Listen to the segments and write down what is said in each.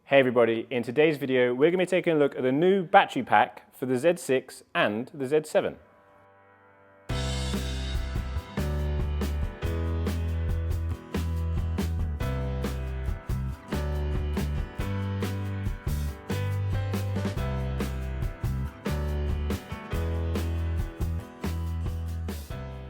Hey everybody, in today's video we're going to be taking a look at the new battery pack for the Z6 and the Z7.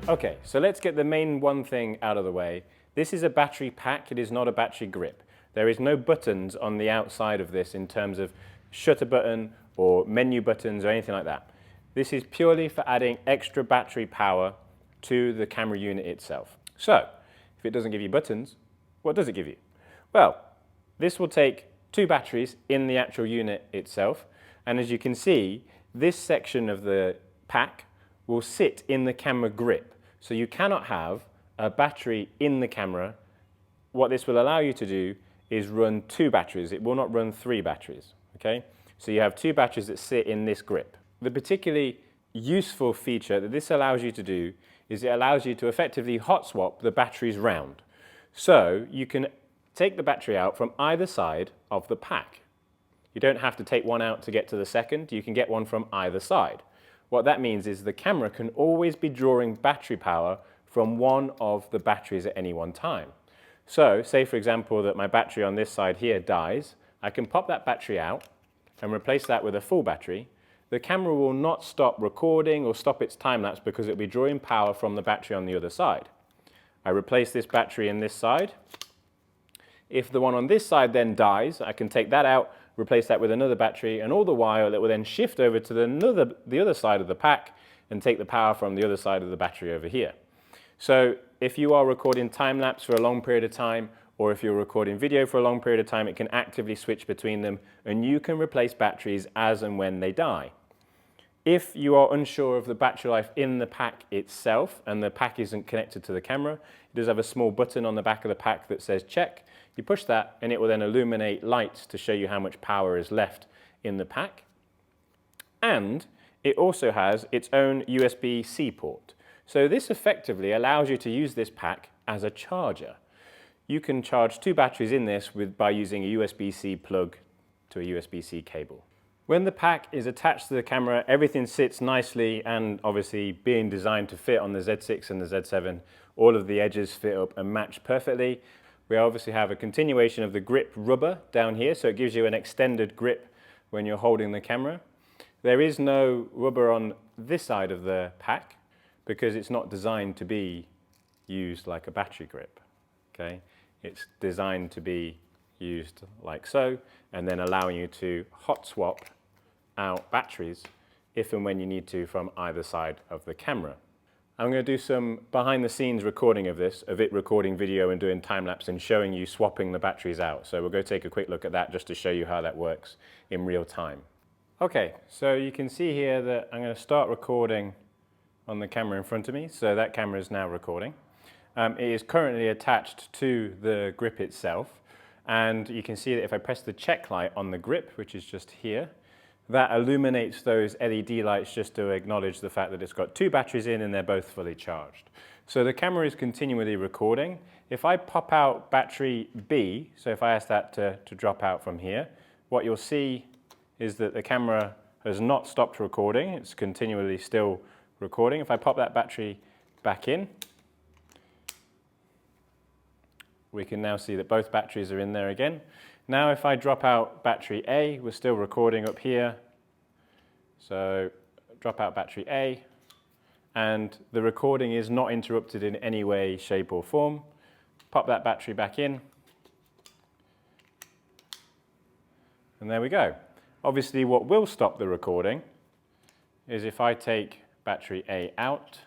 Okay, so let's get the main one thing out of the way. This is a battery pack, it is not a battery grip. There is no buttons on the outside of this in terms of shutter button or menu buttons or anything like that. This is purely for adding extra battery power to the camera unit itself. So, if it doesn't give you buttons, what does it give you? Well, this will take two batteries in the actual unit itself, and as you can see, this section of the pack will sit in the camera grip. So you cannot have a battery in the camera. What this will allow you to do is run two batteries. It will not run three batteries, okay? So you have two batteries that sit in this grip. The particularly useful feature that this allows you to do is it allows you to effectively hot swap the batteries round. So you can take the battery out from either side of the pack. You don't have to take one out to get to the second, you can get one from either side. What that means is the camera can always be drawing battery power from one of the batteries at any one time. So, say for example that my battery on this side here dies, I can pop that battery out and replace that with a full battery. The camera will not stop recording or stop its time lapse because it will be drawing power from the battery on the other side. I replace this battery in this side. If the one on this side then dies, I can take that out, replace that with another battery, and all the while it will then shift over to the other side of the pack and take the power from the other side of the battery over here. So if you are recording time-lapse for a long period of time, or if you're recording video for a long period of time, it can actively switch between them, and you can replace batteries as and when they die. If you are unsure of the battery life in the pack itself, and the pack isn't connected to the camera, it does have a small button on the back of the pack that says check. You push that, and it will then illuminate lights to show you how much power is left in the pack. And it also has its own USB-C port. So this effectively allows you to use this pack as a charger. You can charge two batteries in this by using a USB-C plug to a USB-C cable. When the pack is attached to the camera, everything sits nicely and obviously being designed to fit on the Z6 and the Z7, all of the edges fit up and match perfectly. We obviously have a continuation of the grip rubber down here, so it gives you an extended grip when you're holding the camera. There is no rubber on this side of the pack, because it's not designed to be used like a battery grip, okay? It's designed to be used like so, and then allowing you to hot swap out batteries if and when you need to from either side of the camera. I'm going to do some behind the scenes recording of this, of it recording video and doing time lapse and showing you swapping the batteries out. So we'll go take a quick look at that just to show you how that works in real time. Okay, so you can see here that I'm going to start recording on the camera in front of me, so that camera is now recording. It is currently attached to the grip itself, and you can see that if I press the check light on the grip, which is just here, that illuminates those LED lights just to acknowledge the fact that it's got two batteries in and they're both fully charged. So the camera is continually recording. If I pop out battery B, so if I ask that to drop out from here, what you'll see is that the camera has not stopped recording, it's continually still recording. If I pop that battery back in, we can now see that both batteries are in there again. Now if I drop out battery A, we're still recording up here. So drop out battery A, and the recording is not interrupted in any way, shape or form. Pop that battery back in, and there we go. Obviously what will stop the recording is if I take battery A out,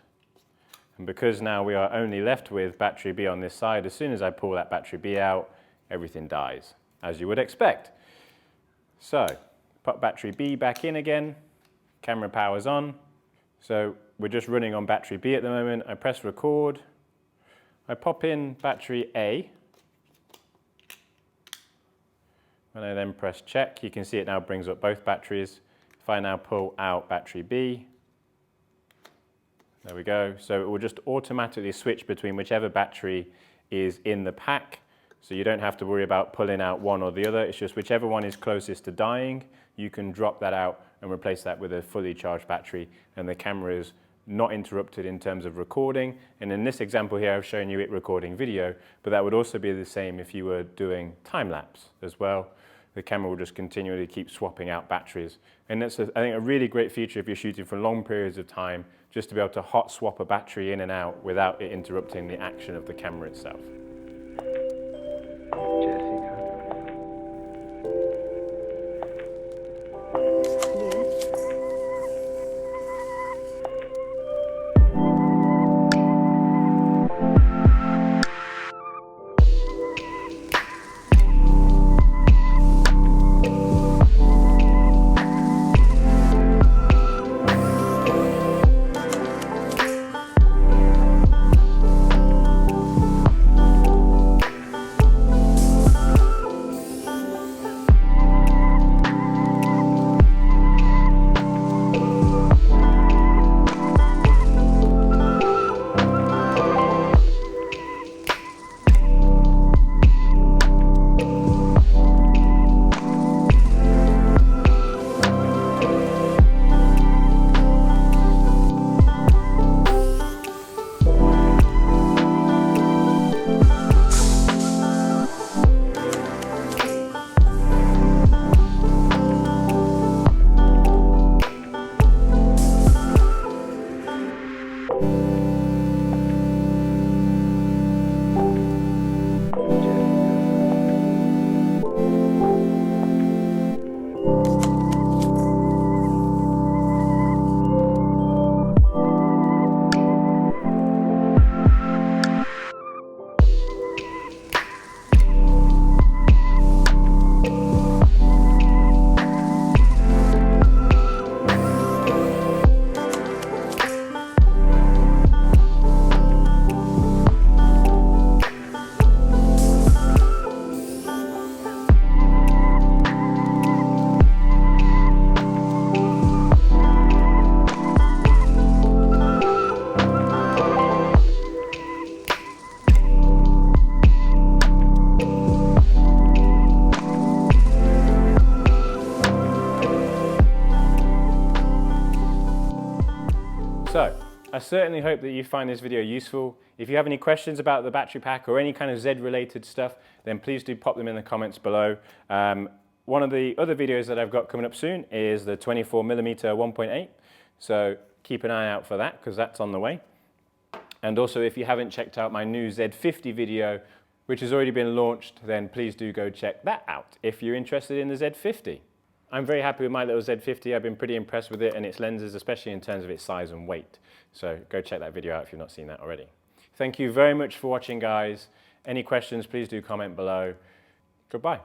and because now we are only left with battery B on this side, as soon as I pull that battery B out, everything dies, as you would expect. So, put battery B back in again, camera power's on, so we're just running on battery B at the moment. I press record, I pop in battery A, and I then press check, you can see it now brings up both batteries. If I now pull out battery B, there we go. So it will just automatically switch between whichever battery is in the pack So you don't have to worry about pulling out one or the other. It's just whichever one is closest to dying, you can drop that out and replace that with a fully charged battery, and the camera is not interrupted in terms of recording. And in this example here, I've shown you it recording video, but that would also be the same if you were doing time lapse as well. The camera will just continually keep swapping out batteries. And that's, I think, a really great feature if you're shooting for long periods of time, just to be able to hot swap a battery in and out without it interrupting the action of the camera itself. So, I certainly hope that you find this video useful. If you have any questions about the battery pack or any kind of Z related stuff, then please do pop them in the comments below. One of the other videos that I've got coming up soon is the 24mm 1.8. So keep an eye out for that, because that's on the way. And also, if you haven't checked out my new Z50 video, which has already been launched, then please do go check that out if you're interested in the Z50. I'm very happy with my little Z50. I've been pretty impressed with it and its lenses, especially in terms of its size and weight. So go check that video out if you've not seen that already. Thank you very much for watching, guys. Any questions, please do comment below. Goodbye.